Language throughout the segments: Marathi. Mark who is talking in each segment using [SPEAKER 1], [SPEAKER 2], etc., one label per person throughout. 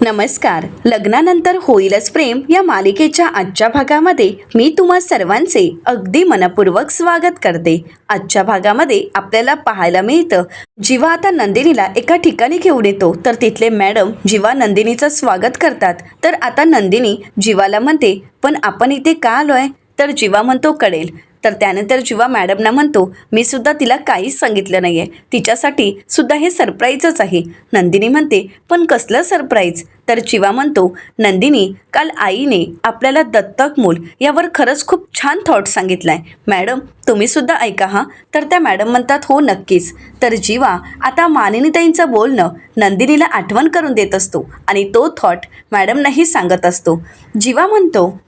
[SPEAKER 1] नमस्कार. लग्नानंतर होईलच प्रेम या मालिकेच्या आजच्या भागामध्ये मी तुम्हा सर्वांचे अगदी मनपूर्वक स्वागत करते. आजच्या भागामध्ये आपल्याला पाहायला मिळतं जीवा आता नंदिनीला एका ठिकाणी घेऊन येतो, तर तिथले मॅडम जीवा नंदिनीचं स्वागत करतात. तर आता नंदिनी जीवाला म्हणते, पण आपण इथे का आलोय? तर जीवा म्हणतो कळेल. तर त्यानंतर जीवा मॅडमना म्हणतो, मी सुद्धा तिला काहीच सांगितलं नाही आहे, तिच्यासाठी सुद्धा हे सरप्राईजच आहे. नंदिनी म्हणते, पण कसलं सरप्राईज? तर जीवा म्हणतो, नंदिनी, काल आईने आपल्याला दत्तक मूल यावर खरंच खूप छान थॉट सांगितलाय. मॅडम तुम्ही सुद्धा ऐका हा. तर त्या मॅडम म्हणतात, हो नक्कीच. तर जीवा आता मानिनीताईंचं बोलणं नंदिनीला आठवण करून देत असतो आणि तो थॉट मॅडमनाही सांगत असतो. जीवा म्हणतो,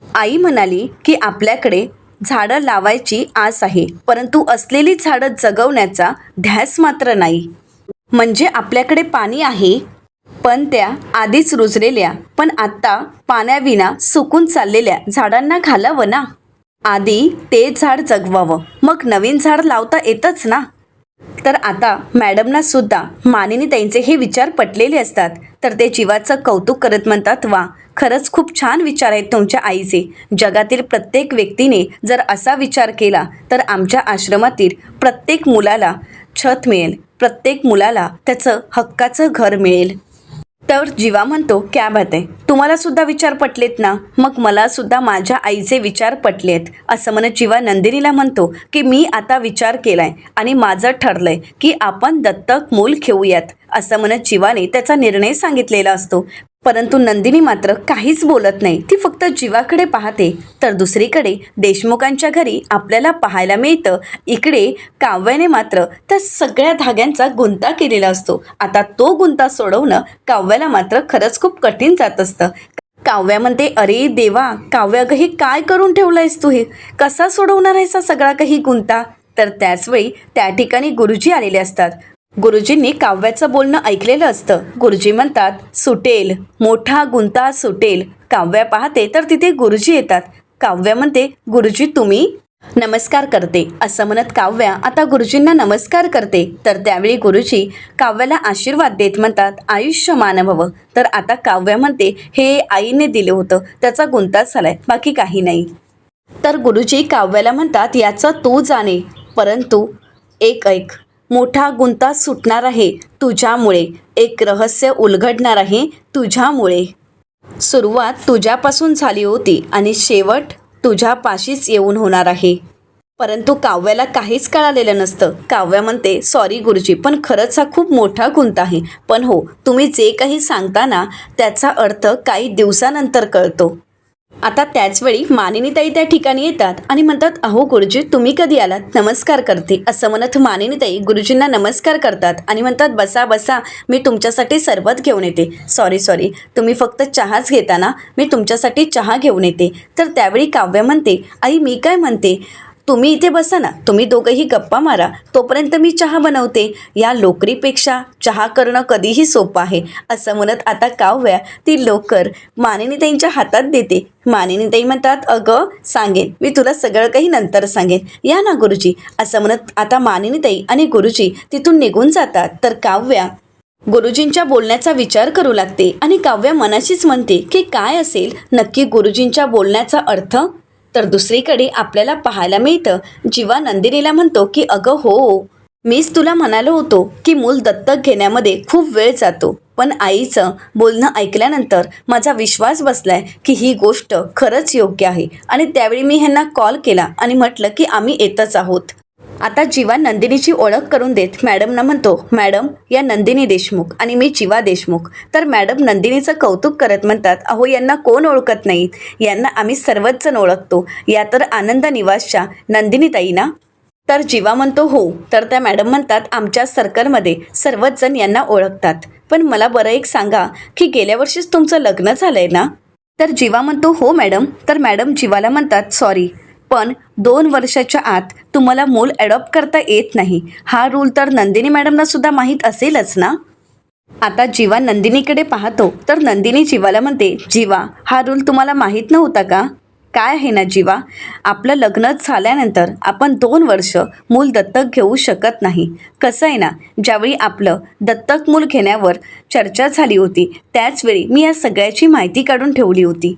[SPEAKER 1] आई म्हणाली की आपल्याकडे झाडं लावायची आस आहे, परंतु असलेली झाडं जगवण्याचा ध्यास मात्र नाही. म्हणजे आपल्याकडे पाणी आहे, पण त्या आधीच रुजलेल्या पण आत्ता पाण्याविना सुकून चाललेल्या झाडांना घालावं ना. आधी ते झाड जगवावं, मग नवीन झाड लावता येतच ना. तर आता मॅडमना सुद्धा मानिनीताईंचे हे विचार पटलेले असतात. तर ते जीवाचं कौतुक करत म्हणतात, वा, खरंच खूप छान विचार आहेत तुमच्या आईचे. जगातील प्रत्येक व्यक्तीने जर असा विचार केला तर आमच्या आश्रमातील प्रत्येक मुलाला छत मिळेल, प्रत्येक मुलाला त्याचं हक्काचं घर मिळेल. तर जीवा म्हणतो, क्या बात आहे, तुम्हाला सुद्धा विचार पटलेत ना, मग मला सुद्धा माझ्या आईचे विचार पटलेत. असं म्हणत जीवा नंदिनीला म्हणतो की मी आता विचार केलाय आणि माझं ठरलंय की आपण दत्तक मूल घेऊयात. असं म्हणत जीवाने त्याचा निर्णय सांगितलेला असतो. परंतु नंदिनी मात्र काहीच बोलत नाही, ती फक्त जीवाकडे पाहते. तर दुसरीकडे देशमुखांच्या घरी आपल्याला पाहायला मिळतं, इकडे काव्याने मात्र त्या सगळ्या धाग्यांचा गुंता केलेला असतो. आता तो गुंता सोडवणं काव्याला मात्र खरंच खूप कठीण जात असतं. काव्या म्हणते, अरे देवा, काव्या अगं हे काय करून ठेवलंयस तू? हे कसा सोडवणार आहेस हा सगळा काही गुंता? तर त्याचवेळी त्या ठिकाणी गुरुजी आलेले असतात. गुरुजींनी काव्याचं बोलणं ऐकलेलं असतं. गुरुजी म्हणतात, सुटेल, मोठा गुंता सुटेल. काव्या पाहते तर तिथे गुरुजी येतात. काव्या म्हणते, गुरुजी तुम्ही? नमस्कार करते. असं म्हणत काव्या आता गुरुजींना नमस्कार करते. तर त्यावेळी गुरुजी काव्याला आशीर्वाद देत म्हणतात, आयुष्यमान भव. तर आता काव्या म्हणते, हे आईने दिलं होतं, त्याचा गुंताच झालाय, बाकी काही नाही. तर गुरुजी काव्याला म्हणतात, याचं तू जाणे, परंतु एक ऐक, मोठा गुंता सुटणार आहे तुझ्यामुळे, एक रहस्य उलगडणार आहे तुझ्यामुळे. सुरुवात तुझ्यापासून झाली होती आणि शेवट तुझ्यापाशीच येऊन होणार आहे. परंतु काव्याला काहीच कळालेलं नसतं. काव्या म्हणते, सॉरी गुरुजी, पण खरंच हा खूप मोठा गुंता आहे. पण हो, तुम्ही जे काही सांगता ना त्याचा अर्थ काही दिवसानंतर कळतो. आता त्याचवेळी मानिनीताई त्या ठिकाणी येतात आणि म्हणतात, अहो गुरुजी, तुम्ही कधी आलात? नमस्कार करते. असं म्हणत मानिनीताई गुरुजींना नमस्कार करतात आणि म्हणतात, बसा बसा, मी तुमच्यासाठी सरबत घेऊन येते. सॉरी, तुम्ही फक्त चहाच घेता ना, मी तुमच्यासाठी चहा घेऊन येते. तर त्यावेळी काव्या म्हणते, आई मी काय म्हणते, तुम्ही इथे बसा ना, तुम्ही दोघंही गप्पा मारा, तोपर्यंत मी चहा बनवते. या लोकरीपेक्षा चहा करणं कधीही सोपं आहे. असं म्हणत आता काव्या ती लोकर मानिनीताईंच्या हातात देते. मानिनीताई म्हणतात, अगं सांगेन, मी तुला सगळं काही नंतर सांगेन, या ना गुरुजी. असं म्हणत आता मानिनीताई आणि गुरुजी तिथून निघून जातात. तर काव्या गुरुजींच्या बोलण्याचा विचार करू लागते आणि काव्या मनाशीच म्हणते की काय असेल नक्की गुरुजींच्या बोलण्याचा अर्थ. तर दुसरीकडे आपल्याला पाहायला मिळतं, जीवा नंदिनीला म्हणतो की अगं हो, मीच तुला म्हणालो होतो की मूल दत्तक घेण्यामध्ये खूप वेळ जातो, पण आईचं बोलणं ऐकल्यानंतर माझा विश्वास बसलाय की ही गोष्ट खरंच योग्य आहे. आणि त्यावेळी मी ह्यांना कॉल केला आणि म्हटलं की आम्ही येतच आहोत. आता जीवा नंदिनीची ओळख करून देत मॅडमना म्हणतो, मॅडम, या नंदिनी देशमुख आणि मी जीवा देशमुख. तर मॅडम नंदिनीचं कौतुक करत म्हणतात, अहो यांना कोण ओळखत नाहीत, यांना आम्ही सर्वच जण ओळखतो, या तर आनंद निवासच्या नंदिनीताई ना. तर जीवा म्हणतो, हो. तर त्या मॅडम म्हणतात, आमच्या सर्कलमध्ये सर्वच जण यांना ओळखतात, पण मला बरं एक सांगा की गेल्या वर्षीच तुमचं लग्न झालं आहे ना. तर जीवा म्हणतो, हो मॅडम. तर मॅडम जीवाला म्हणतात, सॉरी, पण 2 वर्षाच्या आत तुम्हाला मूल ॲडॉप्ट करता येत नाही, हा रूल तर नंदिनी मॅडमना सुद्धा माहीत असेलच ना. आता जीवा नंदिनीकडे पाहतो तर नंदिनी जीवाला म्हणते, जीवा, हा रूल तुम्हाला माहीत नव्हता का? काय आहे ना जीवा, आपलं लग्न झाल्यानंतर आपण 2 वर्ष मूल दत्तक घेऊ शकत नाही. कसं आहे ना, ज्यावेळी आपलं दत्तक मूल घेण्यावर चर्चा झाली होती त्याचवेळी मी या सगळ्याची माहिती काढून ठेवली होती.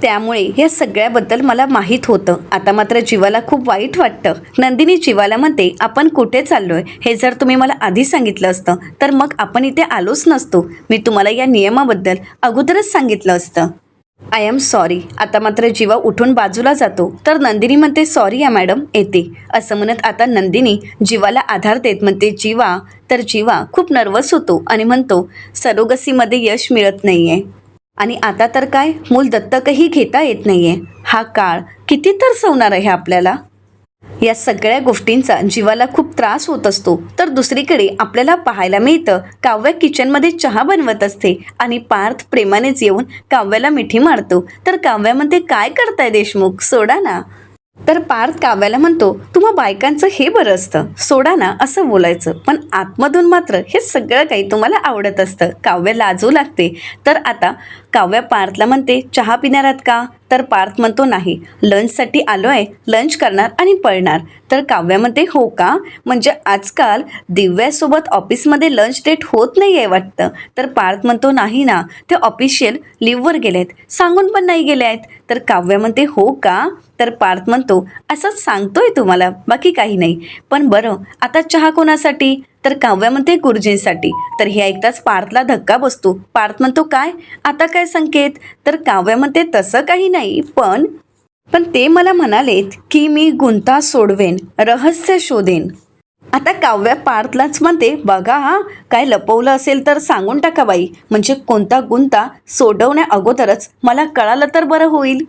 [SPEAKER 1] त्यामुळे या सगळ्याबद्दल मला माहीत होतं. आता मात्र जीवाला खूप वाईट वाटतं. नंदिनी जीवाला म्हणते, आपण कुठे चाललोय हे जर तुम्ही मला आधी सांगितलं असतं तर मग आपण इथे आलोच नसतो. मी तुम्हाला या नियमाबद्दल अगोदरच सांगितलं असतं. I am sorry. आता मात्र जीवा उठून बाजूला जातो तर नंदिनी म्हणते, सॉरी या मॅडम, येते. असं म्हणत आता नंदिनी जीवाला आधार देत म्हणते, जीवा. तर जीवा खूप नर्वस होतो आणि म्हणतो, सरोगसीमध्ये यश मिळत नाहीये आणि आता तर काय मूल दत्तकही घेता येत नाहीये. हा काळ किती तरसवणार आहे आपल्याला. या सगळ्या गोष्टींचा जीवाला खूप त्रास होत असतो. तर दुसरीकडे आपल्याला पाहायला मिळतं, काव्या किचनमध्ये चहा बनवत असते आणि पार्थ प्रेमानेच येऊन काव्याला मिठी मारतो. तर काव्या म्हणते, काय करताय देशमुख, सोडा ना. तर पार्थ काव्याला म्हणतो, तुम्हा बायकांचं हे बरं असतं, सोडा ना असं बोलायचं, पण आतमधून मात्र हे सगळं काही तुम्हाला आवडत असतं. काव्य लाजू लागते. तर आता काव्या पार्थला म्हणते, चहा पिणार आहात का. तर पार्थ म्हणतो, नाही, लंचसाठी आलो आहे, लंच करणार आणि पळणार. तर काव्या म्हणते, हो का, म्हणजे आजकाल दिव्यासोबत ऑफिसमध्ये लंच डेट होत नाही आहे वाटतं. तर पार्थ म्हणतो, नाही ना, ते ऑफिशियल लिव्हवर गेलेत, सांगून पण नाही गेले आहेत. तर काव्या म्हणते, हो का. तर पार्थ म्हणतो, असंच सांगतोय तुम्हाला, बाकी काही नाही. पण बरं, आता चहा कोणासाठी. तर काव्या म्हणते, गुरुजींसाठी. तर हे ऐकताच पार्थला धक्का बसतो. पार्थ म्हणतो, काय, आता काय संकेत. तर काव्या म्हणते, तसं काही नाही, पण ते मला म्हणालेत की मी गुंता सोडवेन, रहस्य शोधेन. आता काव्या पार्थलाच म्हणते, बघा हा, काय लपवलं असेल तर सांगून टाका बाई, म्हणजे कोणता गुंता सोडवण्या अगोदरच मला कळालं तर बरं होईल.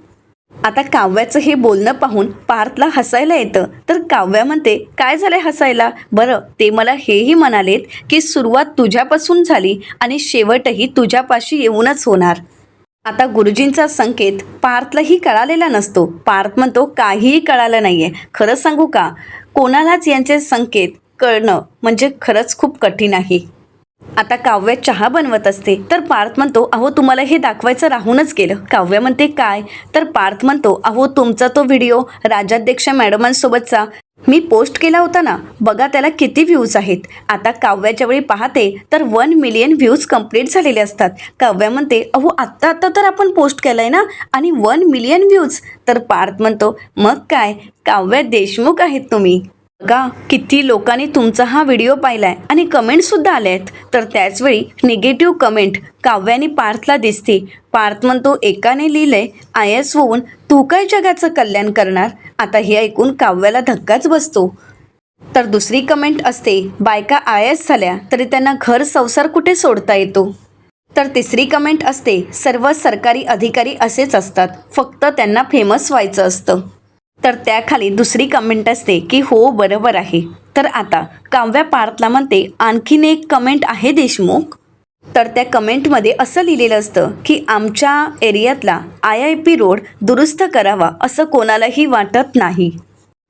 [SPEAKER 1] आता काव्याचं हे बोलणं पाहून पार्थला हसायला येतं. तर काव्या म्हणते, काय झालंय हसायला. बरं, ते मला हेही म्हणालेत की सुरुवात तुझ्यापासून झाली आणि शेवटही तुझ्यापाशी येऊनच होणार. आता गुरुजींचा संकेत पार्थलाही कळालेला नसतो. पार्थ म्हणतो, काहीही कळालं नाहीये. खरं सांगू का, कोणालाच यांचे संकेत कळणं म्हणजे खरंच खूप कठीण आहे. आता काव्या चहा बनवत असते. तर पार्थ म्हणतो, अहो तुम्हाला हे दाखवायचं राहूनच गेलं. काव्या म्हणते, काय. तर पार्थ म्हणतो, अहो तुमचा तो व्हिडिओ राजाध्यक्ष मॅडमांसोबतचा मी पोस्ट केला होता ना, बघा त्याला किती व्ह्यूज आहेत. आता काव्याच्या वेळी पाहते तर 1 मिलियन व्ह्यूज कंप्लीट झालेले असतात. काव्या म्हणते, अहो आत्ता तर आपण पोस्ट केलंय ना आणि 1 मिलियन व्ह्यूज. तर पार्थ म्हणतो, मग काय, काव्या देशमुख आहेत तुम्ही. बघा किती लोकांनी तुमचा हा व्हिडिओ पाहिलाय आणि कमेंटसुद्धा आल्या आहेत. तर त्याचवेळी निगेटिव्ह कमेंट काव्याने पार्थला दिसते. पार्थ म्हणतो, एकाने लिहिलंय, आय एस होऊन तू काय जगाचं कल्याण करणार. आता हे ऐकून काव्याला धक्काच बसतो. तर दुसरी कमेंट असते, बायका आय एस झाल्या तरी त्यांना घर संसार कुठे सोडता येतो. तर तिसरी कमेंट असते, सर्व सरकारी अधिकारी असेच असतात, फक्त त्यांना फेमस व्हायचं असतं. तर त्याखाली दुसरी कमेंट असते की हो बरोबर आहे. तर आता काव्या पार्थला म्हणते, आणखीन एक कमेंट आहे देशमुख. तर त्या कमेंटमध्ये असं लिहिलेलं असतं की आमच्या एरियातला IIP रोड दुरुस्त करावा असं कोणालाही वाटत नाही.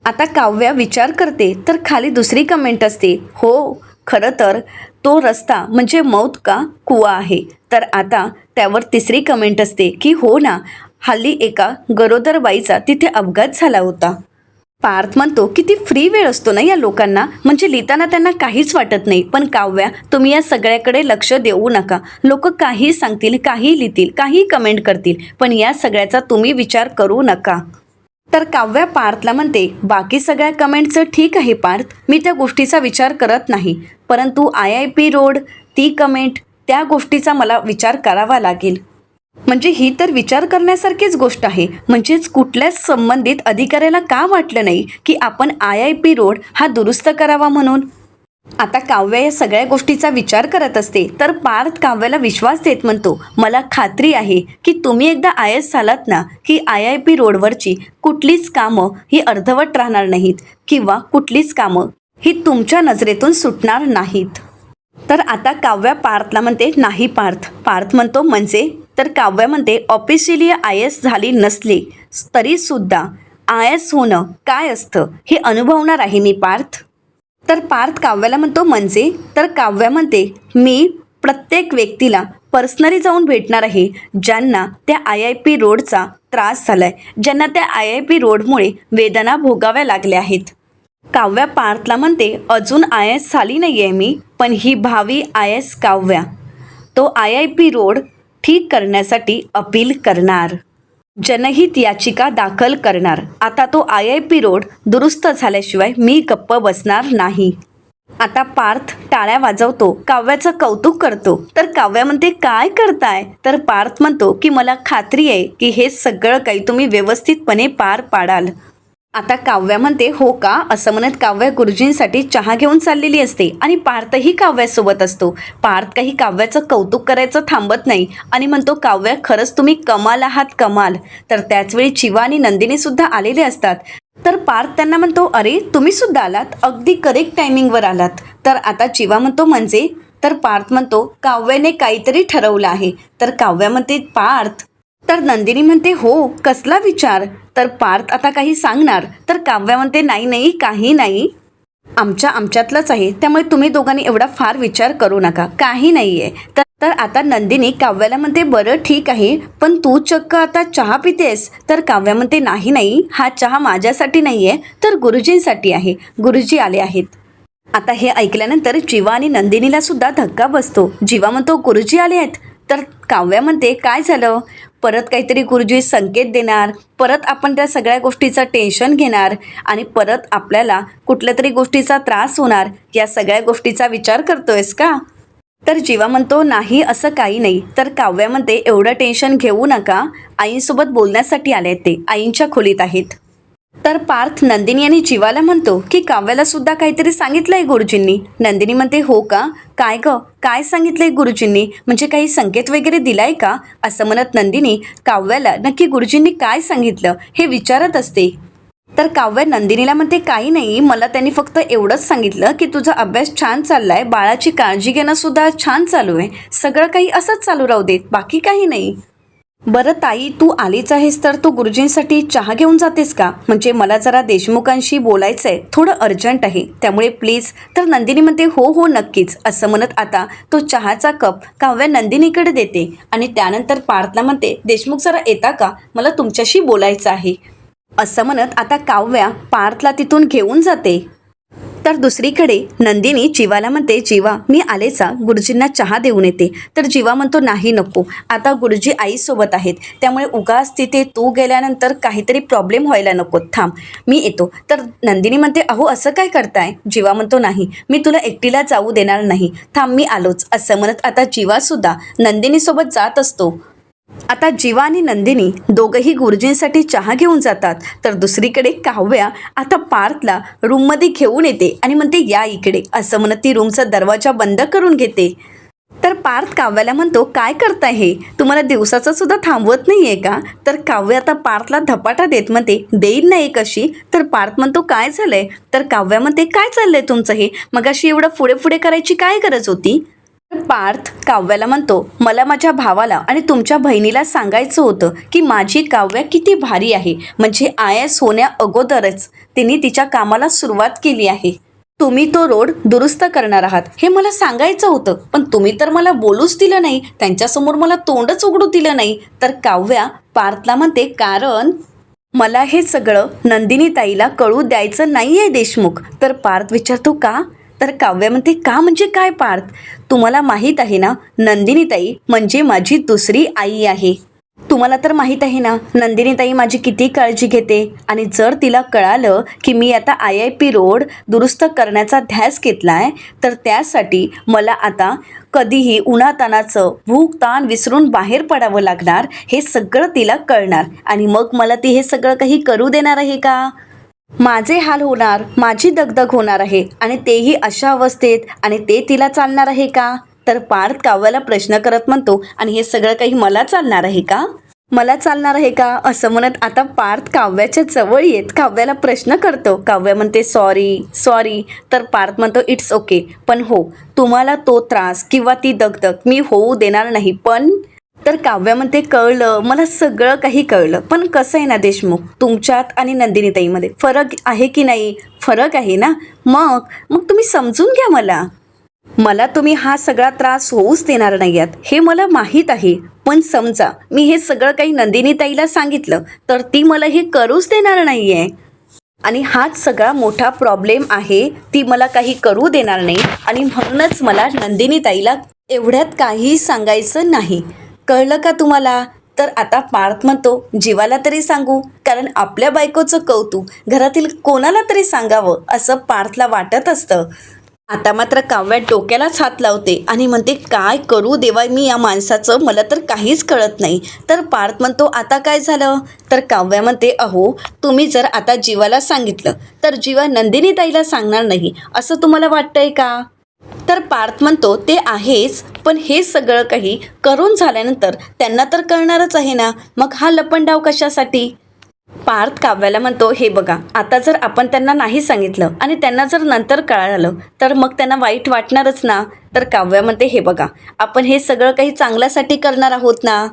[SPEAKER 1] आता काव्या विचार करते तर खाली दुसरी कमेंट असते, हो खरं तर तो रस्ता म्हणजे मौत का कुवा आहे. तर आता त्यावर तिसरी कमेंट असते की हो ना, हल्ली एका गरोदर बाईचा तिथे अपघात झाला होता. पार्थ म्हणतो, किती फ्री वेळ असतो ना या लोकांना, म्हणजे लिहिताना त्यांना काहीच वाटत नाही. पण काव्या, तुम्ही या सगळ्याकडे लक्ष देऊ नका. लोक काही सांगतील, काही लिहितील, काही कमेंट करतील, पण या सगळ्याचा तुम्ही विचार करू नका. तर काव्या पार्थला म्हणते, बाकी सगळ्या कमेंटचं ठीक आहे पार्थ, मी त्या गोष्टीचा विचार करत नाही, परंतु IIP रोड, ती कमेंट, त्या गोष्टीचा मला विचार करावा लागेल. म्हणजे ही तर विचार करण्यासारखीच गोष्ट आहे. म्हणजेच कुठल्याच संबंधित अधिकाऱ्याला का वाटलं नाही की आपण IIP रोड हा दुरुस्त करावा म्हणून. आता काव्या या सगळ्या गोष्टीचा विचार करत असते. तर पार्थ काव्याला विश्वास देत म्हणतो, मला खात्री आहे की तुम्ही एकदा IS झालात ना की IIP रोडवरची कुठलीच कामं ही अर्धवट राहणार नाहीत किंवा कुठलीच कामं ही तुमच्या नजरेतून सुटणार नाहीत. तर आता काव्या पार्थला म्हणते, नाही पार्थ. पार्थ म्हणतो, म्हणजे. तर काव्या म्हणते, ऑफिशियली IS झाली नसली तरीसुद्धा IS होणं काय असतं हे अनुभवणार आहे मी पार्थ. तर पार्थ काव्याला म्हणतो, म्हणजे. तर काव्या म्हणते, मी प्रत्येक व्यक्तीला पर्सनली जाऊन भेटणार आहे ज्यांना त्या IIP रोडचा त्रास झालाय, ज्यांना त्या IIP रोडमुळे वेदना भोगाव्या लागल्या आहेत. काव्या पार्थला म्हणते, अजून IAS झाली नाही आहे मी, पण ही भावी IAS काव्या तो IIP रोड ठीक करण्यासाठी अपील करणार, जनहित याचिका दाखल करणार. आता तो IIP रोड दुरुस्त झाल्याशिवाय मी गप्प बसणार नाही. आता पार्थ टाळ्या वाजवतो, काव्याचं कौतुक करतो. तर काव्या म्हणते, काय करताय? तर पार्थ म्हणतो की मला खात्री आहे की हे सगळं काही तुम्ही व्यवस्थितपणे पार पाडाल. आता काव्या म्हणते, हो का? असं म्हणत काव्या गुरुजींसाठी चहा घेऊन चाललेली असते आणि पार्थही काव्यासोबत असतो. पार्थ काही काव्याचं कौतुक करायचं थांबत नाही आणि म्हणतो, काव्या खरंच तुम्ही कमाल आहात, कमाल. तर त्याचवेळी चिवा आणि नंदिनी सुद्धा आलेले असतात. तर पार्थ त्यांना म्हणतो, अरे तुम्ही सुद्धा आलात, अगदी करेक्ट टायमिंगवर आलात. तर आता चिवा म्हणतो, म्हणजे? तर पार्थ म्हणतो, काव्याने काहीतरी ठरवलं आहे. तर काव्या म्हणते, पार्थ? तर नंदिनी म्हणते, हो, कसला विचार? तर पार्थ आता काही सांगणार. तर काव्या म्हणते, नाही नाही, काही नाही, आमच्यातलंच आहे, त्यामुळे तुम्ही दोघांनी एवढा फार विचार करू नका, काही नाही आहे. तर आता नंदिनी काव्याला म्हणते, बरं ठीक आहे, पण तू चक्क आता चहा पितेस? तर काव्या म्हणते, नाही नाही, हा चहा माझ्यासाठी नाही आहे, तर गुरुजींसाठी आहे, गुरुजी आले आहेत. आता हे ऐकल्यानंतर जीवा आणि नंदिनीला सुद्धा धक्का बसतो. जीवा म्हणतो, गुरुजी आले आहेत? तर काव्या म्हणते, काय झालं? परत काहीतरी गुरुजी संकेत देणार, परत आपण त्या सगळ्या गोष्टीचं टेन्शन घेणार आणि परत आपल्याला कुठल्या तरी गोष्टीचा त्रास होणार, या सगळ्या गोष्टीचा विचार करतोयस का? तर जीवा म्हणतो, नाही, असं काही नाही. तर काव्या म्हणते, एवढं टेन्शन घेऊ नका, आईंसोबत बोलण्यासाठी आले ते, आईंच्या खोलीत आहेत. तर पार्थ नंदिनी आणि जीवाला म्हणतो की काव्याला सुद्धा काहीतरी सांगितलंय गुरुजींनी. नंदिनी म्हणते, हो का? काय ग, काय सांगितलंय गुरुजींनी? म्हणजे काही संकेत वगैरे दिलाय का? असं म्हणत नंदिनी काव्याला नक्की गुरुजींनी काय सांगितलं हे विचारत असते. तर काव्या नंदिनीला म्हणते, काही नाही, मला त्यांनी फक्त एवढंच सांगितलं की तुझा अभ्यास छान चाललाय, बाळाची काळजी घेणं सुद्धा छान चालू आहे, सगळं काही असंच चालू राहू देत, बाकी काही नाही. बरं ताई, तू आलीच आहेस तर तू गुरुजींसाठी चहा घेऊन जातेस का? म्हणजे मला जरा देशमुखांशी बोलायचं आहे, थोडं अर्जंट आहे, त्यामुळे प्लीज. तर नंदिनी म्हणते, हो हो नक्कीच. असं म्हणत आता तो चहाचा कप काव्या नंदिनीकडे देते आणि त्यानंतर पार्थला म्हणते, देशमुख जरा येता का, मला तुमच्याशी बोलायचं आहे. असं म्हणत आता काव्या पार्थला तिथून घेऊन जाते. तर दुसरीकडे नंदिनी जीवाला म्हणते, जीवा मी आलेचा, गुरुजींना चहा देऊन येते. तर जीवा म्हणतो, नाही नको, आता गुरुजी आईसोबत आहेत, त्यामुळे उगाच तिथे तू गेल्यानंतर काहीतरी प्रॉब्लेम व्हायला नको, थांब मी येतो. तर नंदिनी म्हणते, अहो असं काय करताय? जीवा म्हणतो, नाही, मी तुला एकटीला जाऊ देणार नाही, थांब मी आलोच. असं म्हणत आता जीवासुद्धा नंदिनीसोबत जात असतो. आता जीवा आणि नंदिनी दोघंही गुरुजींसाठी चहा घेऊन जातात. तर दुसरीकडे काव्या आता पार्थला रूममध्ये घेऊन येते आणि म्हणते, या इकडे. असं म्हणत ती रूमचा दरवाजा बंद करून घेते. तर पार्थ काव्याला म्हणतो, काय करताय हे, तुम्हाला दिवसाचं सुद्धा थांबवत नाही आहे का? तर काव्या आता पार्थला धपाटा देत म्हणते, देईन नाही कशी? तर पार्थ म्हणतो, काय झालंय? तर काव्या म्हणते, काय चाललंय तुमचं हे, मगाशी एवढं पुढे पुढे करायची काय गरज होती? पार्थ काव्याला म्हणतो, मला माझ्या भावाला आणि तुमच्या बहिणीला सांगायचं होतं की माझी काव्या किती भारी आहे, म्हणजे IAS होण्या अगोदरच तिने तिच्या कामाला सुरुवात केली आहे. तुम्ही तो रोड दुरुस्त करणार आहात हे मला सांगायचं होतं, पण तुम्ही तर मला बोलूच दिलं नाही, त्यांच्यासमोर मला तोंडच उघडू दिलं नाही. तर काव्या पार्थला म्हणते, कारण मला हे सगळं नंदिनी ताईला कळू द्यायचं नाही आहे देशमुख. तर पार्थ विचारतो, का? तर काव्या म्हणते, का म्हणजे काय पार्थ? तुम्हाला माहीत आहे ना, नंदिनीताई म्हणजे माझी दुसरी आई आहे. तुम्हाला तर माहीत आहे ना, नंदिनीताई माझी किती काळजी घेते, आणि जर तिला कळालं की मी आता IIP रोड दुरुस्त करण्याचा ध्यास घेतलाय, तर त्यासाठी मला आता कधीही उन्हातानाचं भूक ताण विसरून बाहेर पडावं लागणार, हे सगळं तिला कळणार, आणि मग मला ती हे सगळं काही करू देणार आहे का? माझे हाल होणार, माझी दगदग होणार आहे, आणि तेही अशा अवस्थेत, आणि ते तिला चालणार आहे का? तर पार्थ काव्याला प्रश्न करत म्हणतो, आणि हे सगळं काही मला चालणार आहे का? मला चालणार आहे का? असं म्हणत आता पार्थ काव्याच्या जवळ येत काव्याला प्रश्न करतो. काव्या म्हणते, सॉरी. तर पार्थ म्हणतो, इट्स ओके, पण हो, तुम्हाला तो त्रास किंवा ती दगदग मी होऊ देणार नाही. पण तर काव्या म्हणते, कळलं, मला सगळं काही कळलं, पण कसं आहे ना देशमुख, तुमच्यात आणि नंदिनीताईमध्ये फरक आहे की नाही? फरक आहे ना, मग तुम्ही समजून घ्या मला. मला तुम्ही हा सगळा त्रास होऊच देणार नाही आहात हे मला माहीत आहे. पण समजा मी हे सगळं काही नंदिनी ताईला सांगितलं तर ती मला हे करूच देणार नाही आहे. आणि हाच सगळा मोठा प्रॉब्लेम आहे. ती मला काही करू देणार नाही आणि म्हणूनच मला नंदिनी ताईला एवढ्यात काहीही सांगायचं नाही. कळलं का तुम्हाला? तर आता पार्थ म्हणतो जीवाला तरी सांगू, कारण आपल्या बायकोचं कौतुक घरातील कोणाला तरी सांगावं असं पार्थला वाटत असतं. आता मात्र काव्या डोक्यालाच हात लावते आणि म्हणते काय करू देवा मी या माणसाचं, मला तर काहीच कळत नाही. तर पार्थ म्हणतो आता काय झालं? तर काव्या म्हणते अहो तुम्ही जर आता जीवाला सांगितलं तर जीवा नंदिनी ताईला सांगणार नाही असं तुम्हाला वाटतंय का? तर पार्थ म्हणतो ते आहेच, पण हे सगळं काही करून झाल्यानंतर त्यांना तर कळणारच आहे ना, मग हा लपंडाव कशासाठी? पार्थ काव्याला म्हणतो हे बघा आता जर आपण त्यांना नाही सांगितलं आणि त्यांना जर नंतर कळालं तर मग त्यांना वाईट वाटणारच ना. तर काव्या म्हणते हे बघा आपण हे सगळं काही चांगल्यासाठी करणार आहोत ना.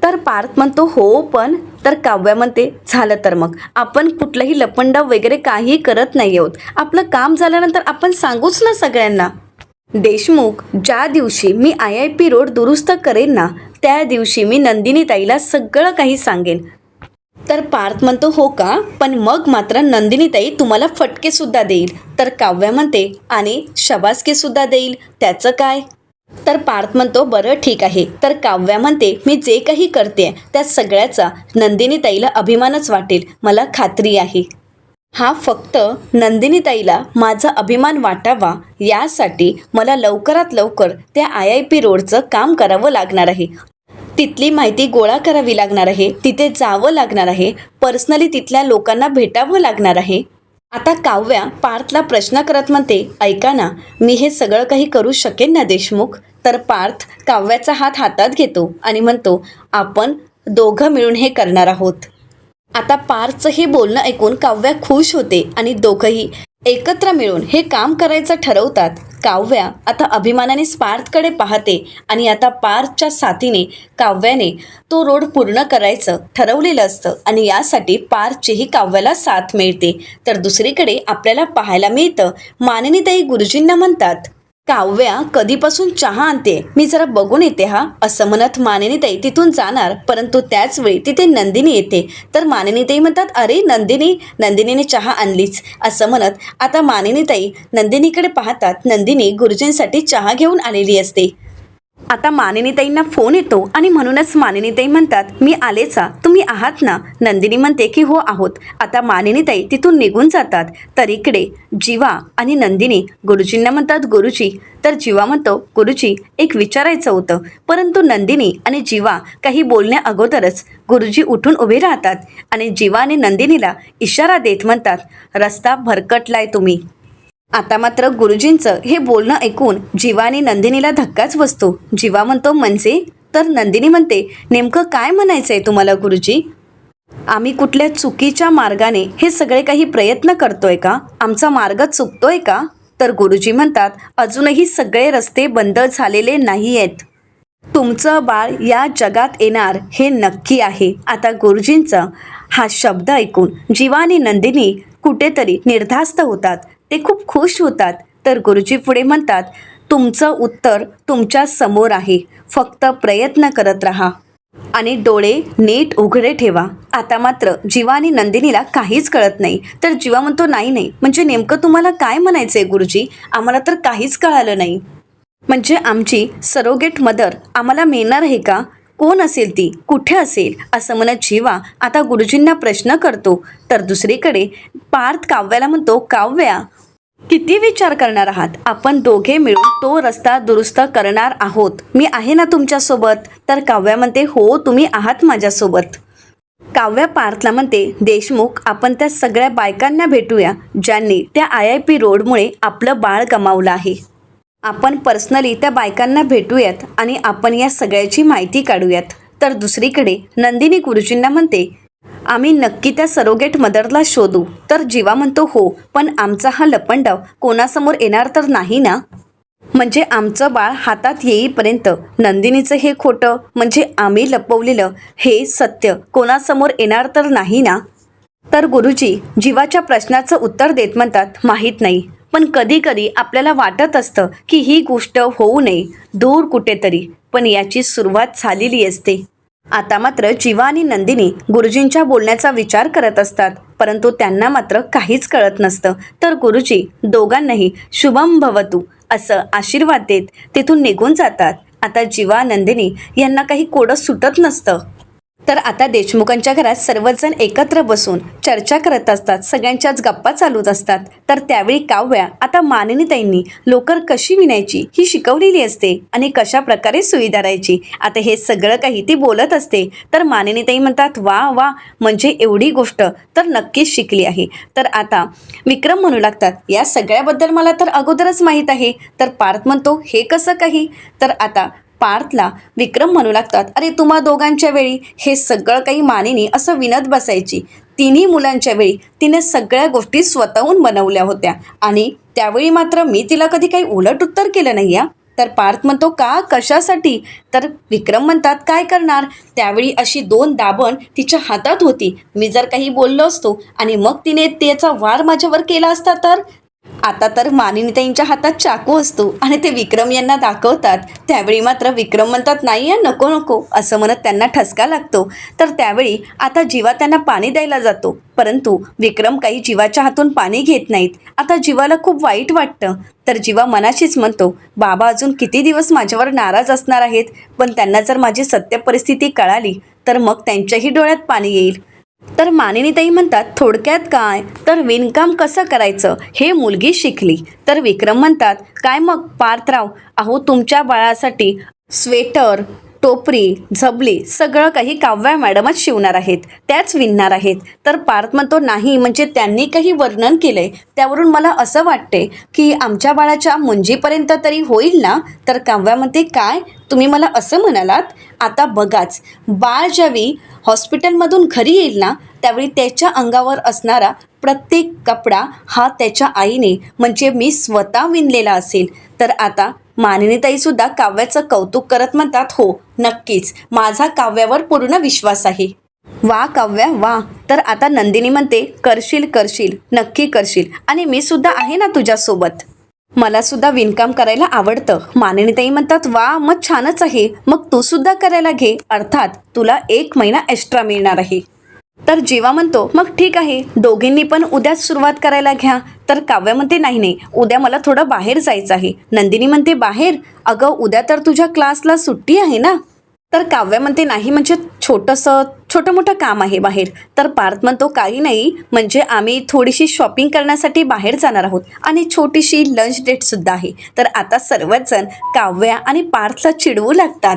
[SPEAKER 1] तर पार्थ म्हणतो हो पण. तर काव्या म्हणते झालं तर मग आपण कुठलंही लपंडाव वगैरे काही करत नाही आहोत. आपलं काम झाल्यानंतर आपण सांगूच ना सगळ्यांना. देशमुख ज्या दिवशी मी IIP रोड दुरुस्त करेन ना त्या दिवशी मी नंदिनी ताईला सगळं काही सांगेन. तर पार्थ म्हणतो हो का, पण मग मात्र नंदिनीताई तुम्हाला फटके सुद्धा देईल. तर काव्या म्हणते आणि शबासकी सुद्धा देईल, त्याचं काय? तर पार्थ म्हणतो बरं ठीक आहे. तर काव्या म्हणते मी जे काही करते त्या सगळ्याचा नंदिनीताईला अभिमानच वाटेल, मला खात्री आहे. हा फक्त नंदिनीताईला माझा अभिमान वाटावा यासाठी मला लवकरात लवकर त्या IIP रोडचं काम करावं लागणार आहे. तिथली माहिती गोळा करावी लागणार आहे, तिथे जावं लागणार आहे, पर्सनली तिथल्या लोकांना भेटावं लागणार आहे. आता काव्या पार्थला प्रश्न करत म्हणते ऐका ना मी हे सगळं काही करू शकेन ना देशमुख? तर पार्थ काव्याचा हात हातात घेतो आणि म्हणतो आपण दोघं मिळून हे करणार आहोत. आता पार्थचं हे बोलणं ऐकून काव्या खुश होते आणि दोघंही एकत्र मिळून हे काम करायचं ठरवतात. काव्या आता अभिमानाने पार्थकडे पाहते आणि आता पार्थच्या साथीने काव्याने तो रोड पूर्ण करायचं ठरवलेलं असतं आणि यासाठी पार्थचीही काव्याला साथ मिळते. तर दुसरीकडे आपल्याला पाहायला मिळतं मानिनीताई गुरुजींना म्हणतात काव्या कधीपासून चहा आणते, मी जरा बघून येते हा, असं म्हणत मानिनीताई तिथून जाणार. परंतु त्याच वेळी तिथे नंदिनी येते. तर मानिनीताई म्हणतात अरे नंदिनीने चहा आणलीच, असं म्हणत आता मानिनीताई नंदिनीकडे पाहतात. नंदिनी गुरुजींसाठी चहा घेऊन आलेली असते. आता मानिनीताईंना फोन येतो आणि म्हणूनच मानिनीताई म्हणतात मी आलेचा, तुम्ही आहात ना? नंदिनी म्हणते की हो आहोत. आता मानिनीताई तिथून निघून जातात. तर इकडे जीवा आणि नंदिनी गुरुजींना म्हणतात गुरुजी. तर जीवा म्हणतो गुरुजी एक विचारायचं होतं. परंतु नंदिनी आणि जीवा काही बोलण्या अगोदरच गुरुजी उठून उभे राहतात आणि जीवा आणि नंदिनीला इशारा देत म्हणतात रस्ता भरकटलाय तुम्ही. आता मात्र गुरुजींचं हे बोलणं ऐकून जीवा आणि नंदिनीला धक्काच बसतो. जीवा म्हणतो म्हणजे? तर नंदिनी म्हणते नेमकं काय म्हणायचं आहे तुम्हाला गुरुजी? आम्ही कुठल्या चुकीच्या मार्गाने हे सगळे काही प्रयत्न करतोय का? आमचा मार्ग चुकतोय का? तर गुरुजी म्हणतात अजूनही सगळे रस्ते बंद झालेले नाही आहेत. तुमचं बाळ या जगात येणार हे नक्की आहे. आता गुरुजींचा हा शब्द ऐकून जीवा आणि नंदिनी कुठेतरी निर्धास्त होतात. ते खूप खुश होतात. तर गुरुजी पुढे म्हणतात तुमचं उत्तर तुमच्या समोर आहे, फक्त प्रयत्न करत राहा आणि डोळे नीट उघडे ठेवा. आता मात्र जीवा आणि नंदिनीला काहीच कळत नाही. तर जीवा म्हणतो नाही म्हणजे नेमकं तुम्हाला काय म्हणायचं आहे गुरुजी? आम्हाला तर काहीच कळालं नाही. म्हणजे आमची सरोगेट मदर आम्हाला मिळणार आहे का? कोण असेल ती? कुठे असेल? असं म्हणत जीवा आता गुरुजींना प्रश्न करतो. तर दुसरीकडे पार्थ काव्याला म्हणतो काव्या किती विचार करणार आहात? आपण दोघे मिळून तो रस्ता दुरुस्त करणार आहोत, मी आहे ना तुमच्यासोबत? तर काव्या म्हणते हो तुम्ही आहात माझ्यासोबत. काव्या पार्थला म्हणते देशमुख आपण त्या सगळ्या बायकांना भेटूया ज्यांनी त्या IIP रोडमुळे आपलं बाळ गमावलं आहे. आपण पर्सनली त्या बायकांना भेटूयात आणि आपण या सगळ्याची माहिती काढूयात. तर दुसरीकडे नंदिनी गुरुजींना म्हणते आम्ही नक्की त्या सरोगेट मदरला शोधू. तर जीवा म्हणतो हो, पण आमचा हा लपंडाव कोणासमोर येणार तर नाही ना? म्हणजे आमचं बाळ हातात येईपर्यंत नंदिनीचं हे खोटं म्हणजे आम्ही लपवलेलं हे सत्य कोणासमोर येणार तर नाही ना? तर गुरुजी जीवाच्या प्रश्नाचं उत्तर देत म्हणतात माहीत नाही, पण कधी कधी आपल्याला वाटत असतं की ही गोष्ट होऊ नये, दूर कुठेतरी, पण याची सुरुवात झालेली असते. आता मात्र जीवा आणि नंदिनी गुरुजींच्या बोलण्याचा विचार करत असतात, परंतु त्यांना मात्र काहीच कळत नसतं. तर गुरुजी दोघांनाही शुभम भवतु असं आशीर्वाद देत तिथून निघून जातात. आता जीवा नंदिनी यांना काही कोडं सुटत नसतं. तर आता देशमुखांच्या घरात सर्वजण एकत्र बसून चर्चा करत असतात, सगळ्यांच्याच गप्पा चालूच असतात. तर त्यावेळी काव्या आता मानिनीताईंनी लोकर कशी विणायची ही शिकवलेली असते आणि कशा प्रकारे सुई धरायची, आता हे सगळं काही ती बोलत असते. तर मानिनीताई म्हणतात, वा वा, म्हणजे एवढी गोष्ट तर नक्कीच शिकली आहे. तर आता विक्रम म्हणू लागतात, या सगळ्याबद्दल मला तर अगोदरच माहीत आहे. तर पार्थ म्हणतो, हे कसं काही? तर आता पार्थला विक्रम म्हणू लागतात, अरे तुम्हा दोघांच्या वेळी हे सगळं काही मानिनी असं विनत बसायची. तिन्ही मुलांच्या वेळी तिने सगळ्या गोष्टी स्वतःहून बनवल्या होत्या आणि त्यावेळी मात्र मी तिला कधी काही उलट उत्तर केलं नाही या. तर पार्थ म्हणतो, का, कशासाठी? तर विक्रम म्हणतात, काय करणार, त्यावेळी अशी 2 दाबण तिच्या हातात होती. मी जर काही बोललो असतो आणि मग तिने त्याचा वार माझ्यावर केला असता तर? आता तर मानिनीताईंच्या हातात चाकू असतो आणि ते विक्रम यांना दाखवतात. त्यावेळी मात्र विक्रम म्हणतात, नाही नको नको असं म्हणत त्यांना ठसका लागतो. तर त्यावेळी आता जीवा त्यांना पाणी द्यायला जातो, परंतु विक्रम काही जीवाच्या हातून पाणी घेत नाहीत. आता जीवाला खूप वाईट वाटतं. तर जीवा मनाशीच म्हणतो, बाबा अजून किती दिवस माझ्यावर नाराज असणार आहेत, पण त्यांना जर माझी सत्य परिस्थिती कळाली तर मग त्यांच्याही डोळ्यात पाणी येईल. तर मानिनीताई म्हणतात, थोडक्यात काय, तर विणकाम कसं करायचं हे मुलगी शिकली. तर विक्रम म्हणतात, काय मग पार्थराव, अहो तुमच्या बाळासाठी स्वेटर, टोपरी, झबली सगळं काही काव्या मॅडमच शिवणार आहेत, त्याच विणणार आहेत. तर पार्थ म्हणतो, नाही म्हणजे त्यांनी काही वर्णन केलंय त्यावरून मला असं वाटते की आमच्या बाळाच्या मुंजीपर्यंत तरी होईल ना. तर काव्या म्हणते, काय तुम्ही मला असं म्हणालात? आता बघाच, बाळ ज्यावेळी हॉस्पिटलमधून घरी येईल ना त्यावेळी त्याच्या अंगावर असणारा प्रत्येक कपडा हा त्याच्या आईने म्हणजे मी स्वतः विणलेला असेल. तर आता मानिनीताईसुद्धा काव्याचं कौतुक करत म्हणतात, हो नक्कीच, माझा काव्यावर पूर्ण विश्वास आहे. वा काव्या वा. तर आता नंदिनी म्हणते, करशील करशील, नक्की करशील, आणि मी सुद्धा आहे ना तुझ्यासोबत, मला सुद्धा विणकाम करायला आवडतं. मानिनीताई म्हणतात, वा मग छानच आहे, मग तू सुद्धा करायला घे, अर्थात तुला 1 महिना एक्स्ट्रा मिळणार आहे. तर जीवा म्हणतो, मग ठीक आहे, दोघींनी पण उद्याच सुरुवात करायला घ्या. तर काव्या म्हणते, नाही नाही, उद्या मला थोडं बाहेर जायचं आहे. नंदिनी म्हणते, बाहेर? अगं उद्या तर तुझ्या क्लासला सुट्टी आहे ना. तर काव्या म्हणते, नाही म्हणजे छोटं मोठं काम आहे बाहेर. तर पार्थ म्हणतो, काही नाही, म्हणजे आम्ही थोडीशी शॉपिंग करण्यासाठी बाहेर जाणार आहोत आणि छोटीशी लंच डेटसुद्धा आहे. तर आता सर्वच जण काव्या आणि पार्थला चिडवू लागतात.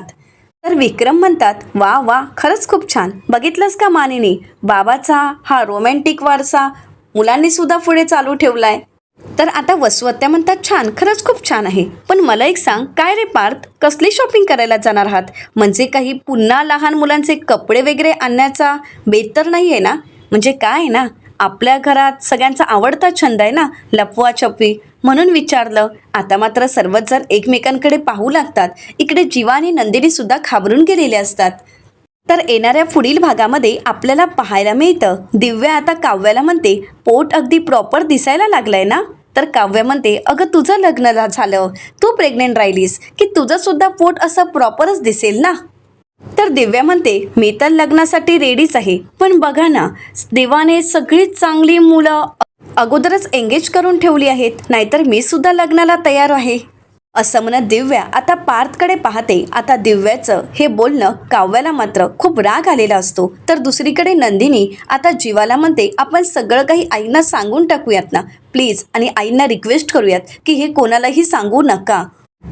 [SPEAKER 1] तर विक्रम म्हणतात, वा वा, खरंच खूप छान, बघितलंस का मानिनी, बाबाचा हा रोमॅन्टिक वारसा मुलांनी सुद्धा पुढे चालू ठेवलाय. तर आता वसुहत्या म्हणतात, छान, खरंच खूप छान आहे, पण मला एक सांग, काय रे पार्थ, कसली शॉपिंग करायला जाणार आहात? म्हणजे काही पुन्हा लहान मुलांचे कपडे वगैरे आणण्याचा बेत तर नाही आहे ना? म्हणजे काय आहे ना, आपल्या घरात सगळ्यांचा आवडता छंद आहे ना लपवाछपवी, म्हणून विचारलं. आता मात्र सर्वच जण एकमेकांकडे पाहू लागतात. इकडे जीवा आणि नंदिनी सुद्धा घाबरून गेलेले असतात. तर येणाऱ्या पुढील भागामध्ये आपल्याला पाहायला मिळतं, दिव्या आता काव्याला म्हणते, पोट अगदी प्रॉपर दिसायला लागलंय ना. तर काव्य म्हणते, अगं तुझं लग्न झालं, तू प्रेग्नेंट राहिलीस की तुझं सुद्धा पोट असं प्रॉपरच दिसेल ना. तर दिव्या म्हणते, मी तर लग्नासाठी रेडीच आहे, पण बघा ना, देवाने सगळीच चांगली मुलं अगोदरच एंगेज करून ठेवली आहेत, नाहीतर मी सुद्धा लग्नाला तयार आहे. असं म्हणत दिव्या आता पार्थकडे पाहते. आता दिव्याचं हे बोलणं काव्याला मात्र खूप राग आलेला असतो. तर दुसरीकडे नंदिनी आता जीवाला म्हणते, आपण सगळं काही आईंना सांगून टाकूयात ना प्लीज, आणि आईंना रिक्वेस्ट करूयात की हे कोणालाही सांगू नका,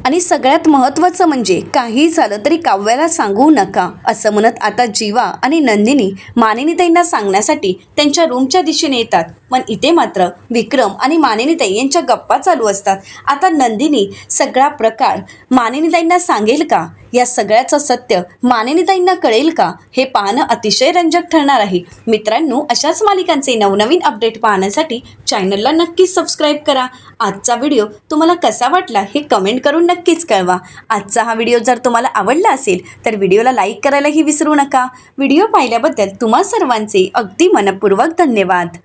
[SPEAKER 1] आणि सगळ्यात महत्त्वाचं म्हणजे काही झालं तरी काव्याला सांगू नका. असं म्हणत आता जीवा आणि नंदिनी मानिनीताईंना सांगण्यासाठी त्यांच्या रूमच्या दिशेने येतात. पण इथे मात्र विक्रम आणि मानिनीताई यांच्या गप्पा चालू असतात. आता नंदिनी सगळा प्रकार मानिनीताईंना सांगेल का? या सगळ्याचं सत्य मानिनीताईंना कळेल का? हे पाहणं अतिशय रंजक ठरणार आहे. मित्रांनो, अशाच मालिकांचे नवनवीन अपडेट पाहण्यासाठी चॅनलला नक्कीच सबस्क्राईब करा. आजचा व्हिडिओ तुम्हाला कसा वाटला हे कमेंट करून नक्कीच कळवा. आजचा हा व्हिडिओ जर तुम्हाला आवडला असेल तर व्हिडिओला लाईक करायलाही विसरू नका. व्हिडिओ पाहिल्याबद्दल तुम्हा सर्वांचे अगदी मनपूर्वक धन्यवाद.